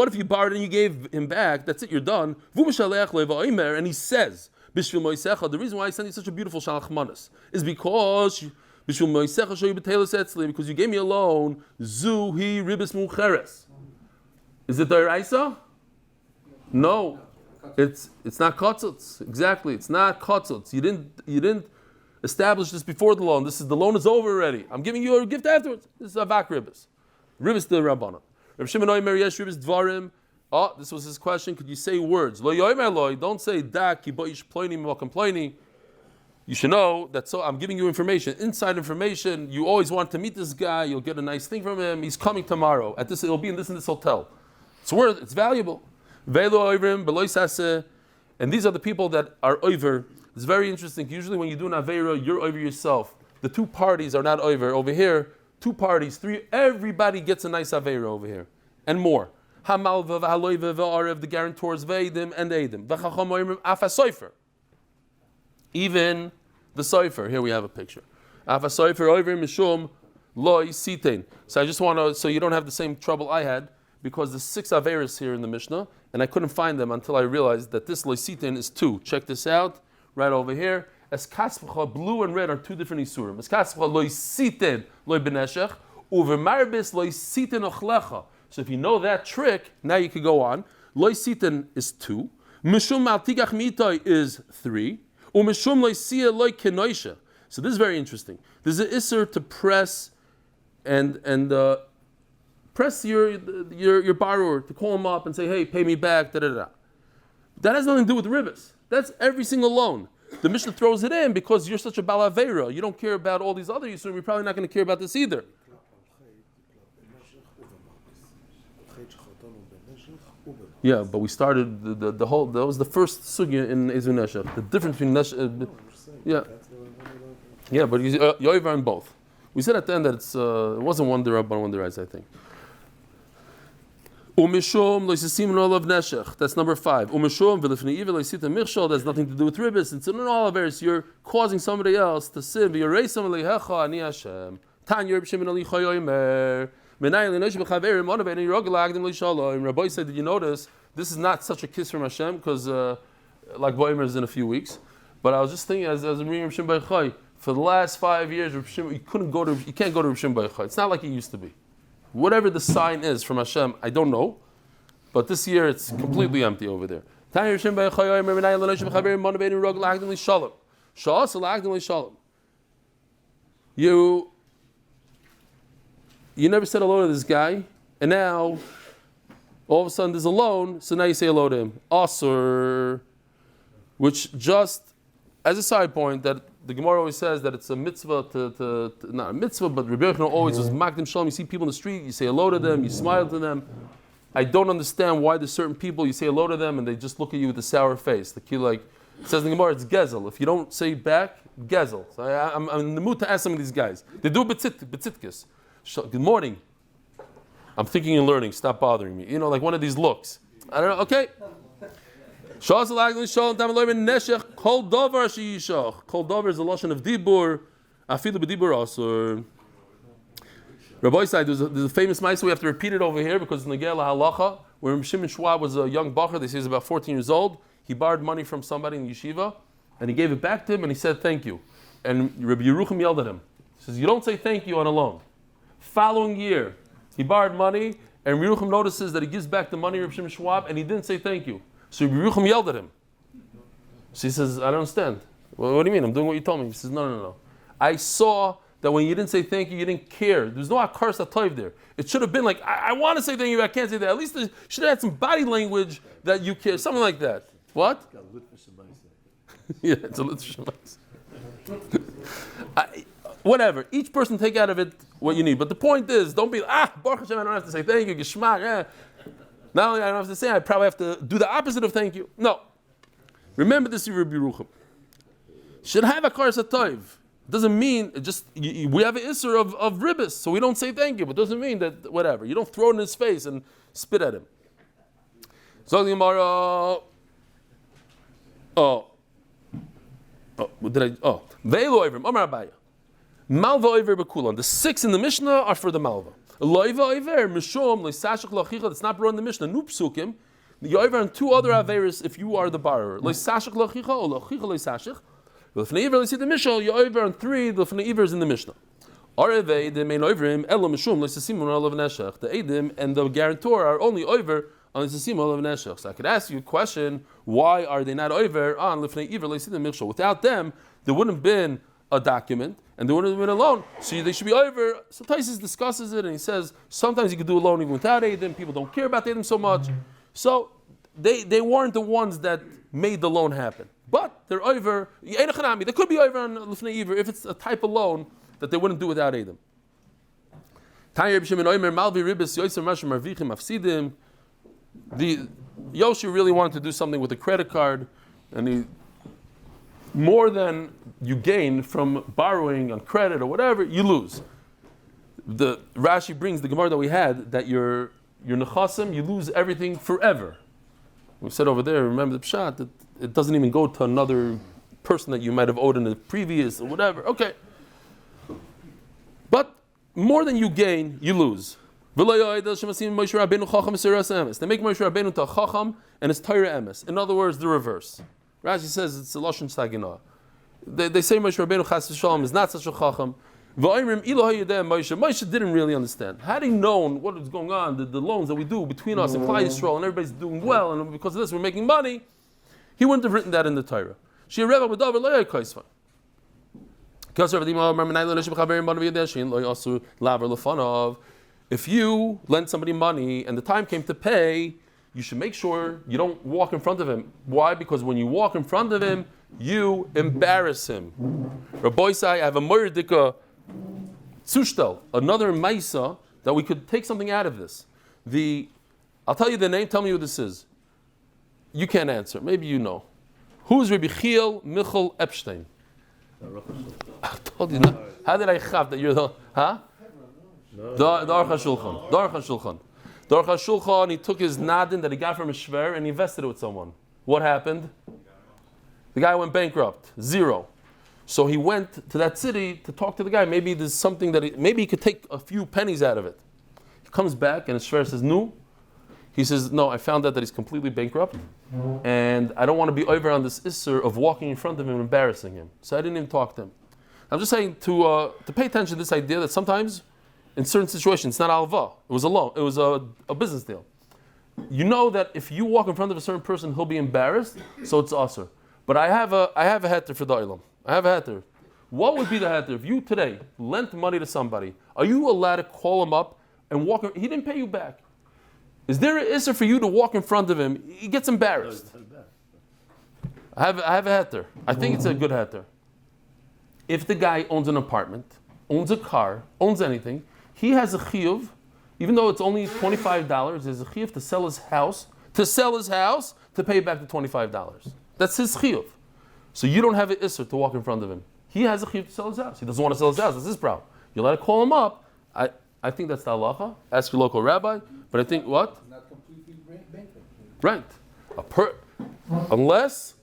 if you borrowed and you gave him back? That's it, you're done. And he says, the reason why I sent you such a beautiful shalach manas is because you gave me a loan. Zuhi ribis mucheres. Is it deraisa? No, it's not kotzutz. Exactly, it's not kotzutz. You didn't establish this before the loan. The loan is over already. I'm giving you a gift afterwards. This is avak ribis. Ribis de Rabbana. Reb Shimon Oimer yesh ribis dvarim. Oh, this was his question. Could you say words? Lo yoimer loy. Don't say dak ki boish ploini m'makom ploini. You should know that. So I'm giving you information, inside information. You always want to meet this guy. You'll get a nice thing from him. He's coming tomorrow. It'll be in this hotel. It's valuable. And these are the people that are over. It's very interesting. Usually when you do an aveira, you're over yourself. The two parties are not over. Over here, two parties, three, everybody gets a nice aveira over here. And more. The guarantors, veidim and edim. Even the sofer. Here we have a picture. So I just want to, so you don't have the same trouble I had, because there's 6 averis here in the Mishnah, and I couldn't find them until I realized that this loisitin is 2. Check this out, right over here. Eskatzpacha, blue and red are 2 different isurim. Eskatzpacha loisitin loy beneshech, uvermarbis loisitin ochlecha. So if you know that trick, now you can go on. Loisitin is 2. Mishum maltigach mitoi is 3. Umishum loisia loy kenoisha. So this is very interesting. There's an isser to press and Press your borrower to call him up and say, hey, pay me back, da-da-da. That has nothing to do with ribbis. That's every single loan. The Mishnah throws it in because you're such a balavera. You don't care about all these other yisurim. You're probably not going to care about this either. Yeah, but we started the whole. That was the first sugya in Ezu Neshech. The difference between Neshech. Yeah, but Yoiver and both. We said at the end that it wasn't one derab, but one derais, I think. Umishum loisisim olav neshech. That's number 5. Umishum v'lifnei iver loisita michshol. That's nothing to do with ribbis. It's in all of you're causing somebody else to sin. V'yareisam leihecha ani Hashem. Tan Yerb Shimon Ali Chayomer. Rabbi said, did you notice this is not such a kiss from Hashem because like Boimer is in a few weeks, but I was just thinking as I'm reading Reb Shimon Bar Yochai, for the last 5 years you can't go to Reb Shimon Bar Yochai. It's not like it used to be. Whatever the sign is from Hashem, I don't know, but this year it's completely empty over there. You never said hello to this guy, and now all of a sudden there's a loan, so now you say hello to him. Asur, which just as a side point, that the Gemara always says that it's a mitzvah not a mitzvah, but Rebbe Yochanan always was makdim shalom. You see people in the street, you say hello to them, you smile to them. I don't understand why there's certain people you say hello to them and they just look at you with a sour face. The kid, like it says in the Gemara, it's gezel. If you don't say back, gezel. So I'm in the mood to ask some of these guys. They do betzitkis. Good morning. I'm thinking and learning. Stop bothering me. You know, like one of these looks. I don't know. Okay. Kol dover is a lashon of dibur. Afilu b'dibur asur. Rabbi said there's a famous ma'aseh. We have to repeat it over here because it's Negel halacha. Where Shimon Schwab was a young bacher, they say he's about 14 years old. He borrowed money from somebody in yeshiva, and he gave it back to him, and he said thank you. And Rabbi Yerucham yelled at him. He says, you don't say thank you on a loan. Following year, he borrowed money, and Rabbi Yerucham notices that he gives back the money to Rabbi Shimon Schwab, and he didn't say thank you. So Rabbi Yerucham yelled at him. So he says, I don't understand. Well, what do you mean? I'm doing what you told me. He says, no. I saw that when you didn't say thank you didn't care. There's no Hakaras Hatov there. It should have been like, I want to say thank you, but I can't say that. At least you should have had some body language that you care, something like that. What? Yeah, it's a little whatever. Each person take out of it what you need. But the point is, don't be, Baruch Hashem, I don't have to say thank you, Geshmak. Not only I don't have to say, I probably have to do the opposite of thank you. No. Remember this, Rabbi Yerucham. Should have a Hakaras Hatov. Doesn't mean, we have an isser of ribbis, so we don't say thank you, but doesn't mean that, whatever. You don't throw it in his face and spit at him. So the Gemara, Ve'elu Oivrim, Omar Abaya. Malva Oiver Bekulan. The 6 in the Mishnah are for the Malva. Loiva Oiver, Mishom, Loisashach Lachicha, that's not brought in the Mishnah, Nupsukim. The Oiver and 2 other Averis if you are the borrower. Loisashach Lachicha, or Lachicha Loisashach. L'fnei Iver, let's see the Mishnah, Yoiver and 3, the L'fnei Iver is in the Mishnah. Aryeh the main Oivrim, Elo Mishum, Loisasim Olav Neshech. The Edim and the guarantor are only Oiver on Loisasim Olav Neshech. So I could ask you a question, why are they not Oiver on L'fnei Iver, let's see the Mishnah? Without them, there wouldn't have been a document, and they wouldn't have been a loan, so they should be over. So Taisus discusses it, and he says sometimes you could do a loan even without Edim. People don't care about Edim so much, so they weren't the ones that made the loan happen. But they're over. They could be over on Lifnei Iver if it's a type of loan that they wouldn't do without Edim. The Yoshi really wanted to do something with a credit card, and more than you gain from borrowing on credit or whatever, you lose. The Rashi brings the Gemara that we had that your nechasim, you lose everything forever. We said over there, remember the pshat, that it doesn't even go to another person that you might have owed in the previous or whatever. Okay. But more than you gain, you lose. They make Moshe Rabbeinu to a chacham and it's Torah emes. In other words, the reverse. Rashi says it's a lashon saginah. They say Moshe Rabbeinu chas v'shalom is not such a chacham. Moshe didn't really understand. Had he known what was going on, the loans that we do between us and Klal Yisrael, and everybody's doing well, and because of this we're making money, he wouldn't have written that in the Torah. if you lend somebody money and the time came to pay, you should make sure you don't walk in front of him. Why? Because when you walk in front of him, you embarrass him. Rabbi say, I have a mordika zushtel, another maisa that we could take something out of this. I'll tell you the name. Tell me who this is. You can't answer. Maybe you know. Who's Rabbi Chiel Michal Epstein? I told you. No. How did I have that? You're the huh? The Aruch HaShulchan. The Aruch HaShulchan. The Aruch HaShulchan. He took his nadin that he got from his shver and he invested it with someone. What happened? The guy went bankrupt. Zero. So he went to that city to talk to the guy. Maybe there's something that maybe he could take a few pennies out of it. He comes back and his shver says, "No." He says, "No, I found out that he's completely bankrupt, and I don't want to be over on this issur of walking in front of him and embarrassing him. So I didn't even talk to him." I'm just saying to pay attention to this idea that sometimes, in certain situations, it's not alva. It was a loan. It was a business deal. You know that if you walk in front of a certain person, he'll be embarrassed. So it's usur. But I have a heter for the olam. I have a heter. What would be the heter if you today lent money to somebody? Are you allowed to call him up and walk? He didn't pay you back. Is there an issur for you to walk in front of him? He gets embarrassed. I have a heter. I think it's a good heter. If the guy owns an apartment, owns a car, owns anything, he has a chiyuv, even though it's only $25, there's a chiyuv to sell his house, to pay back the $25. That's his chiyuv. So you don't have an issur to walk in front of him. He has a chiyuv to sell his house. He doesn't want to sell his house. That's his problem. You let to call him up. I think that's the halacha. Ask your local rabbi. But I think what? Not completely bankrupt. Right. Unless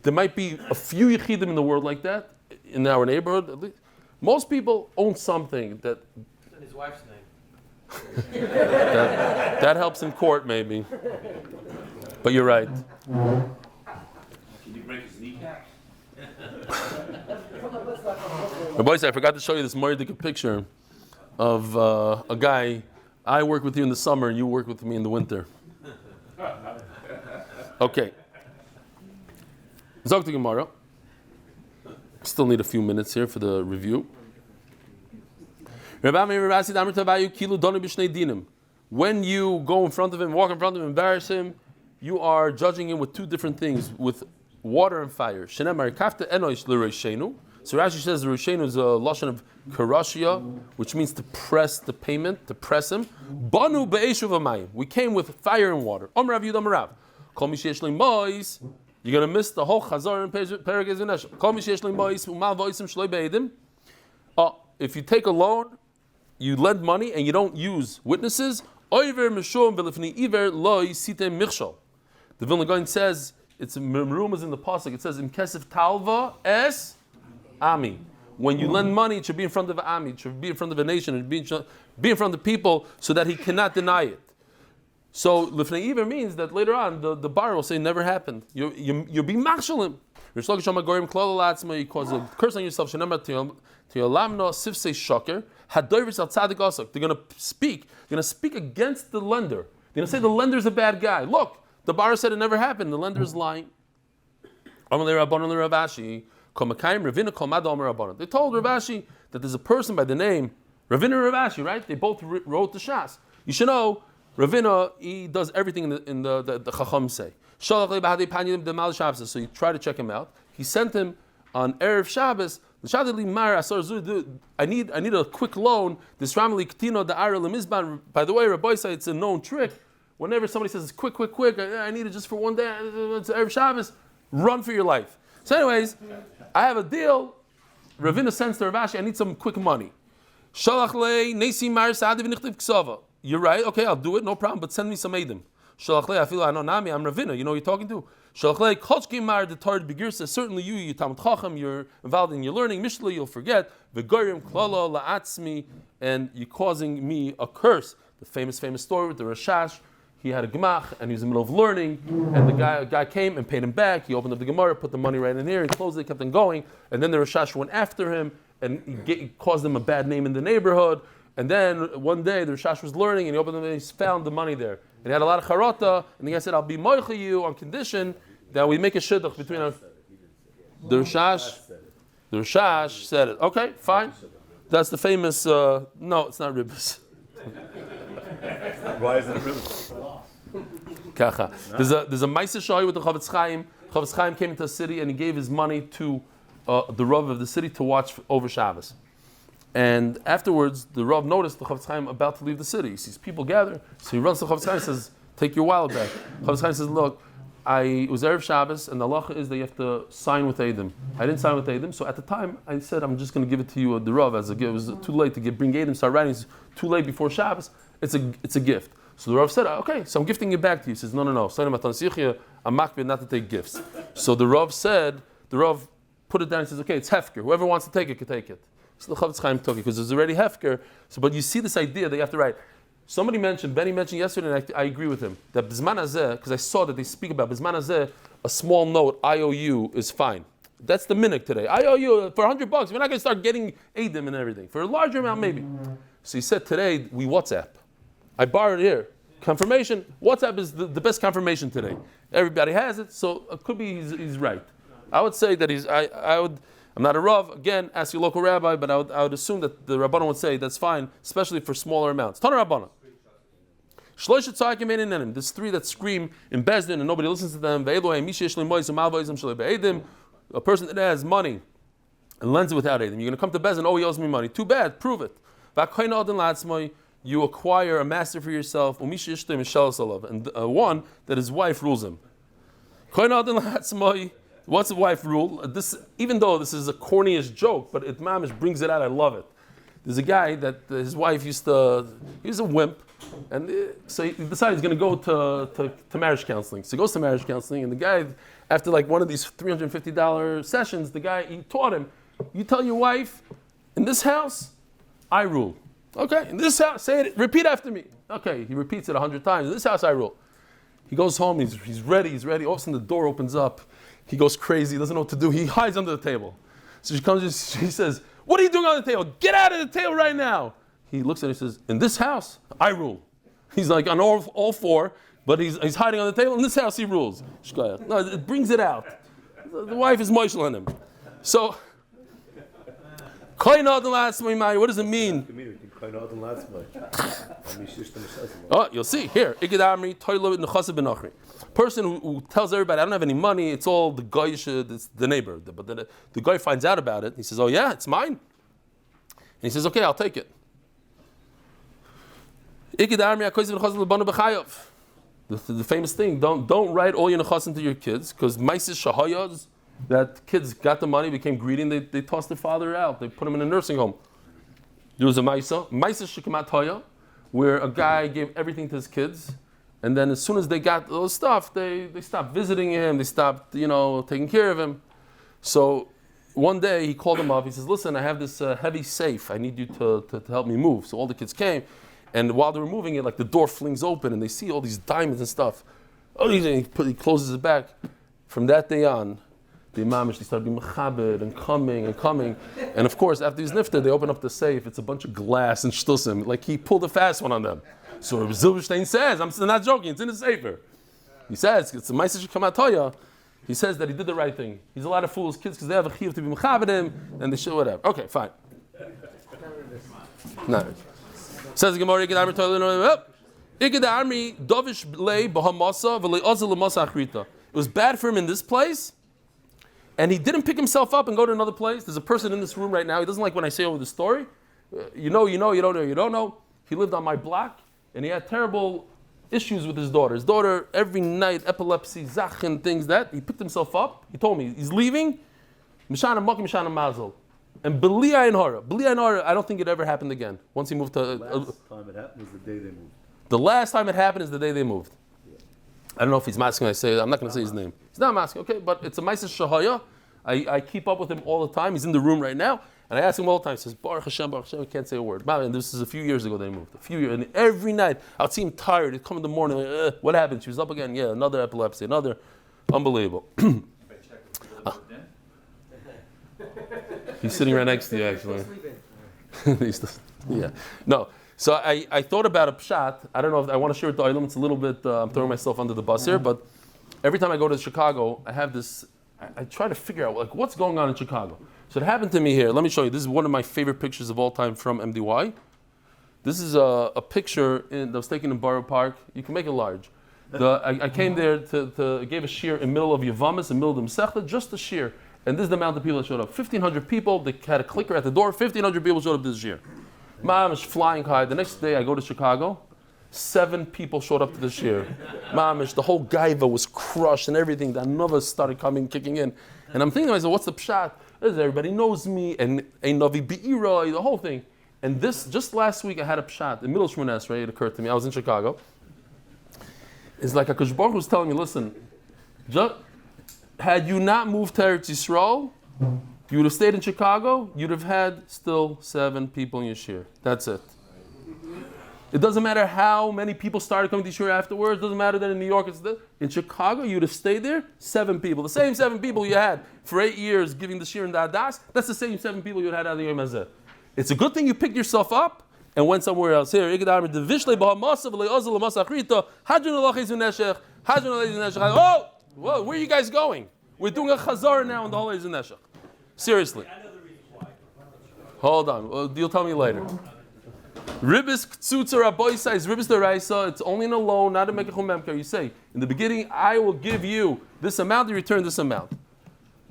there might be a few yichidim in the world like that, in our neighborhood at least. Most people own something that... And his wife's name. that helps in court maybe. But you're right. Can you break his kneecap? Boys, I forgot to show you this Mordecai picture of a guy. I work with you in the summer and you work with me in the winter. Okay. Zog to Gemara. Still need a few minutes here for the review. When you go in front of him, walk in front of him, embarrass him, you are judging him with two different things, with water and fire. So Rashi says the Rishenu is a lashon of karashia, which means to press the payment, to press him. Banu be'eshuv amayim. We came with fire and water. Omrav Yud Omrav. Kol mi sheyesh li mois. You're going to miss the whole Chazara and Perek Ezvinesh. Kol mi sheyesh li mois u'mal voisim shloi be'edim. If you take a loan, you lend money and you don't use witnesses. Oiver mishum v'lifni iver lo yisitem michshol. The Vilna Gaon says, it's merumas in the pasuk. It says in kesef talva es ami. When you lend money, it should be in front of an ami. It should be in front of a nation. It should be in front of people so that he cannot deny it. So lifnei iver means that later on the bar will say never happened. You'll be machshalim. You cause a curse on yourself. They're going to speak. They're going to speak against the lender. They're going to say the lender's a bad guy. Look, the bar said it never happened. The lender is lying. They told Rav Ashi that there's a person by the name Ravina and Rav Ashi, right? They both wrote the Shas. You should know Ravina, he does everything in the Chacham say. So you try to check him out. He sent him on Erev Shabbos. I need a quick loan. This family Ketino the Aryeh Leib. By the way, Rabbi said it's a known trick. Whenever somebody says quick, I need it just for one day. It's Erev Shabbos. Run for your life. So, anyways, I have a deal. Ravina sends to Rav Ashi, I need some quick money. You're right. Okay, I'll do it. No problem. But send me some edim. I'm Ravina. You know who you're talking to. Certainly you're Talmud Chacham, you're involved in your learning. Mishla, you'll forget. And you're causing me a curse. The famous story with the Rashash. He had a gemach and he was in the middle of learning, and the guy came and paid him back. He opened up the Gemara, put the money right in here, he closed it, kept on going, and then the Rashash went after him and he caused him a bad name in the neighborhood. And then one day the Rashash was learning and he opened and he found the money there. And he had a lot of charata, and the guy said, I'll be moicha you on condition that we make a shidduch between us. The Rashash said it. Okay, fine. That's the famous, no, it's not ribbis. Why is it a river? Kacha. There's a Maisa Shahi with the Chavetz Chaim. Chavetz Chaim came into a city and he gave his money to the Rav of the city to watch over Shabbos. And afterwards, the Rav noticed the Chavetz Chaim about to leave the city. He sees people gather, so he runs to the Chavetz Chaim and says, "Take your wallet back." Chavetz Chaim says, "Look, it was Erev Shabbos, and the halacha is that you have to sign with Eidim. I didn't sign with Eidim, so at the time I said I'm just going to give it to you, the Rav, as a gift. It was too late to bring Eidim. Start writing. It's too late before Shabbos. It's a gift." So the Rav said, "Okay, so I'm gifting it back to you." He says, "No. I'm makbid not to take gifts." So the Rav put it down and says, "Okay, it's hefker. Whoever wants to take it can take it." So the Chavetz Chaim took it because there's already hefker. So, but you see this idea that you have to write. Benny mentioned yesterday, and I agree with him, that Bizman Hazeh, because I saw that they speak about Bizman Hazeh, a small note, IOU, is fine. That's the minhag today. IOU, for $100, we're not going to start getting Eidim and everything. For a larger amount, maybe. So he said, today, we WhatsApp. I borrowed it here. Confirmation, WhatsApp is the best confirmation today. Everybody has it, so it could be he's right. I would say that I'm not a Rav, again, ask your local rabbi, but I would assume that the Rabbanan would say that's fine, especially for smaller amounts. Tana Rabbanan. There's three that scream in Bezdin and nobody listens to them. A person that has money and lends it without Eidim. You're going to come to Bezdin, oh, he owes me money. Too bad, prove it. You acquire a master for yourself, and one that his wife rules him. What's the wife rule? Even though this is a corniest joke, but it mamish brings it out. I love it. There's a guy that his wife he was a wimp, and so he decided he's going to go to marriage counseling. So he goes to marriage counseling, and the guy, after like one of these $350 sessions, the guy, he taught him, you tell your wife, in this house, I rule. Okay, in this house, say it, repeat after me. Okay, he repeats it 100 times. In this house, I rule. He goes home, he's ready. All of a sudden, the door opens up. He goes crazy, he doesn't know what to do. He hides under the table. So she comes, she says, "What are you doing on the table? Get out of the table right now." He looks at her and says, "In this house, I rule." He's like on all four, but he's hiding on the table. In this house, he rules. No, it brings it out. The wife is moishel on him. So, what does it mean? Oh, you'll see here. Person who tells everybody, I don't have any money, it's all the guy, it's the neighbor. But the guy finds out about it. He says, oh yeah, it's mine. And he says, okay, I'll take it. The famous thing, don't write all your nechasim to your kids, because maisis shahayas, that kids got the money, became greedy, and they tossed their father out. They put him in a nursing home. There was a maisis shekamat haya, where a guy gave everything to his kids, and then as soon as they got those stuff, they stopped visiting him, they stopped, taking care of him. So one day he called him up, he says, listen, I have this heavy safe, I need you to help me move. So all the kids came, and while they were moving it, like the door flings open, and they see all these diamonds and stuff. Oh, he closes it back. From that day on, the imamish, they started being mechabed and coming. And of course, after he's nifter, they open up the safe, it's a bunch of glass and shtusim, like he pulled a fast one on them. So Zilberstein says, I'm not joking, it's in the Sefer. He says, it's a Ma'aseh Shekamatoya. He says that he did the right thing. He's allowed to fool his kids because they have a chiyuv to be mechabed him, and they should whatever. Okay, fine. No. Says the Gemara, Iked Armi Dovish Lei Bahamasa V'Lei Ozel L'Masa Achrita. It was bad for him in this place, and he didn't pick himself up and go to another place. There's a person in this room right now. He doesn't like when I say over the story. You know, you don't know. He lived on my block. And he had terrible issues with his daughter. His daughter, every night, epilepsy, zachin, things that. He picked himself up. He told me, he's leaving. Mishana Maki, Mishana Mazel. And Billyack and Aryeh, I don't think it ever happened again. Once he moved to... The last time it happened was the day they moved. The last time it happened is the day they moved. Yeah. I don't know if he's masking. I'm not going to say his name. He's not masking, okay, but it's a Ma'aseh Shahaya. I keep up with him all the time. He's in the room right now. And I ask him all the time, he says, Baruch Hashem, he can't say a word. And this is a few years ago they moved. And every night, I'd see him tired. He'd come in the morning, like, what happened? She was up again. Yeah, another epilepsy, another. Unbelievable. He's sitting right next to you, actually. Yeah. No. So I thought about a pshat. I don't know if I want to share it with the Adelman. It's a little bit, I'm throwing myself under the bus here, but every time I go to Chicago, I have this, I try to figure out, like, what's going on in Chicago. So it happened to me here. Let me show you. This is one of my favorite pictures of all time from MDY. This is a picture that was taken in Borough Park. You can make it large. I came there to gave a shir in the middle of Yavamis, in the middle of Masechta, just a shir. And this is the amount of people that showed up. 1,500 people. They had a clicker at the door. 1,500 people showed up this year. Mom is flying high. The next day I go to Chicago. 7 people showed up to this year. Mamish, the whole gaiva was crushed and everything. The anova started kicking in. And I'm thinking to myself, what's the pshat? Everybody knows me, and a Navi Be'ira, the whole thing. And this, just last week, I had a pshat. In middle of Shmones Esrei, it occurred to me. I was in Chicago. It's like HaKadosh Baruch Hu was telling me, listen, had you not moved to Eretz Yisrael, you would have stayed in Chicago, you'd have had still 7 people in your shir. That's it. It doesn't matter how many people started coming to shir afterwards. It doesn't matter that in New York, in Chicago, you'd have stayed there, 7 people. The same 7 people you had for 8 years giving the shir in the Adas, that's the same 7 people you had out of the Yom Hazeh. It's a good thing you picked yourself up and went somewhere else. Here, oh, whoa, where are you guys going? We're doing a Chazara now in the holidays in Neshech. Seriously. Hold on, you'll tell me later. Ribis ktsutza raboisa is ribis deraisa. It's only in a loan, not a mekachum memker. You say in the beginning, I will give you this amount. You return this amount.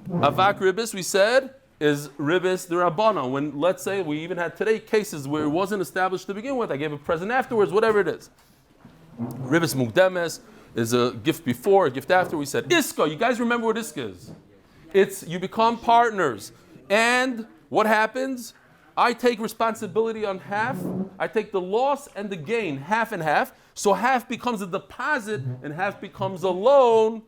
Avak ribis, we said, is ribis derabana. When let's say we even had today cases where it wasn't established to begin with, I gave a present afterwards, whatever it is. Ribis mukdemes is a gift before, a gift after. We said iska. You guys remember what iska is? It's you become partners, and what happens? I take responsibility on half. I take the loss and the gain, half and half. So half becomes a deposit and half becomes a loan.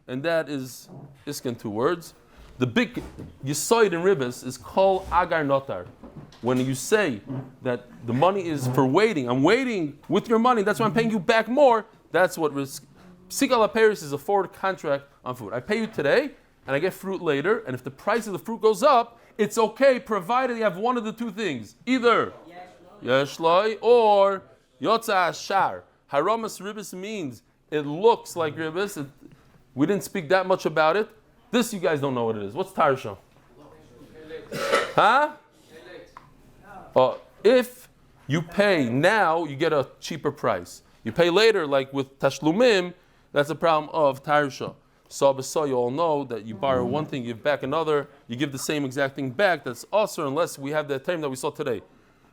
And that is in 2 words. The big yisoid in ribis is kol agar notar. When you say that the money is for waiting, I'm waiting with your money, that's why I'm paying you back more, that's what risk. Psik ala peris is a forward contract on food. I pay you today and I get fruit later, and if the price of the fruit goes up, it's okay, provided you have one of the 2 things. Either Yeshloi or Yotza Ashar. Haramas ribis means it looks like ribis. We didn't speak that much about it. This you guys don't know what it is. What's Tarsha? Huh? If you pay now, you get a cheaper price. You pay later, like with Tashlumim, that's a problem of Tarsha. So you all know that you borrow one thing, you give back another, you give the same exact thing back. That's also unless we have the term that we saw today.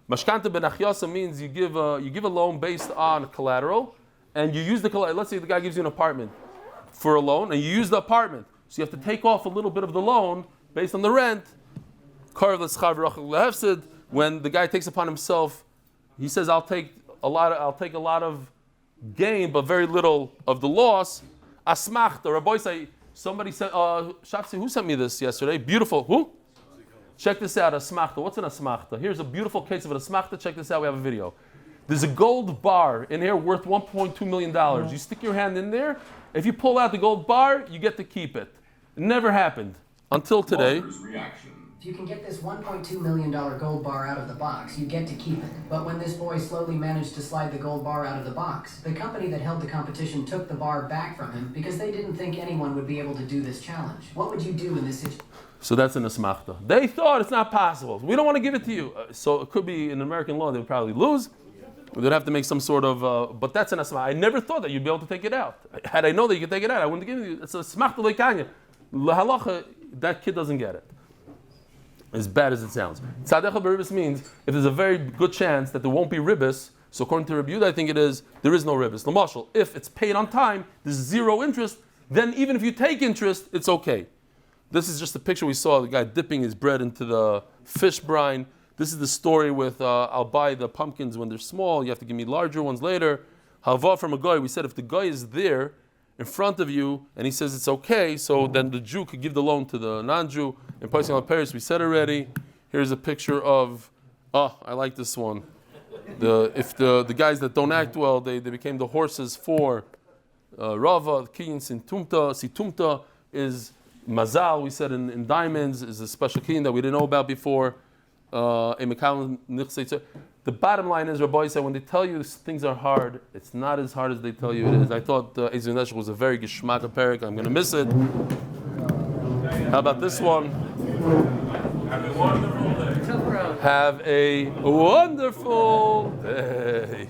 Mashkanta ben achyasa means you give a loan based on collateral, and you use the collateral. Let's say the guy gives you an apartment for a loan, and you use the apartment. So you have to take off a little bit of the loan based on the rent. When the guy takes upon himself, he says, I'll take a lot of gain, but very little of the loss. Asmachta, Rabbi say, somebody said, Shapsi, who sent me this yesterday? Beautiful. Who? Check this out, asmachta. What's an asmachta? Here's a beautiful case of an asmachta. Check this out, we have a video. There's a gold bar in here worth $1.2 million. You stick your hand in there. If you pull out the gold bar, you get to keep it. It never happened until today. If you can get this $1.2 million gold bar out of the box, you get to keep it. But when this boy slowly managed to slide the gold bar out of the box, the company that held the competition took the bar back from him because they didn't think anyone would be able to do this challenge. What would you do in this situation? So that's an asmachta. They thought it's not possible. We don't want to give it to you. So it could be in American law, they would probably lose. They'd have to make some sort of, but that's an asmachta. I never thought that you'd be able to take it out. Had I known that you could take it out, I wouldn't have given you. It's a asmachta leikanya. Lahalacha, that kid doesn't get it. As bad as it sounds. Tzadecha beribis means if there's a very good chance that there won't be ribis, so according to Rabbi Yehuda, I think it is, there is no ribis. L'mashal, if it's paid on time, there's 0 interest, then even if you take interest, it's okay. This is just a picture we saw, the guy dipping his bread into the fish brine. This is the story with, I'll buy the pumpkins when they're small, you have to give me larger ones later. Halva from a guy, we said if the guy is there, in front of you, and he says it's okay, so then the Jew could give the loan to the non-Jew. In Paising on Paris, we said already. Here's a picture of, I like this one. If the guys that don't act well, they became the horses for Rava, Kinyan Situmta is Mazal, we said in diamonds, is a special kinyan that we didn't know about before. The bottom line is, Rabbi said, when they tell you things are hard, it's not as hard as they tell you it is. I thought Ezra Neshech was a very geschmack parak. I'm going to miss it. How about this one? Have a wonderful day. Have a wonderful day.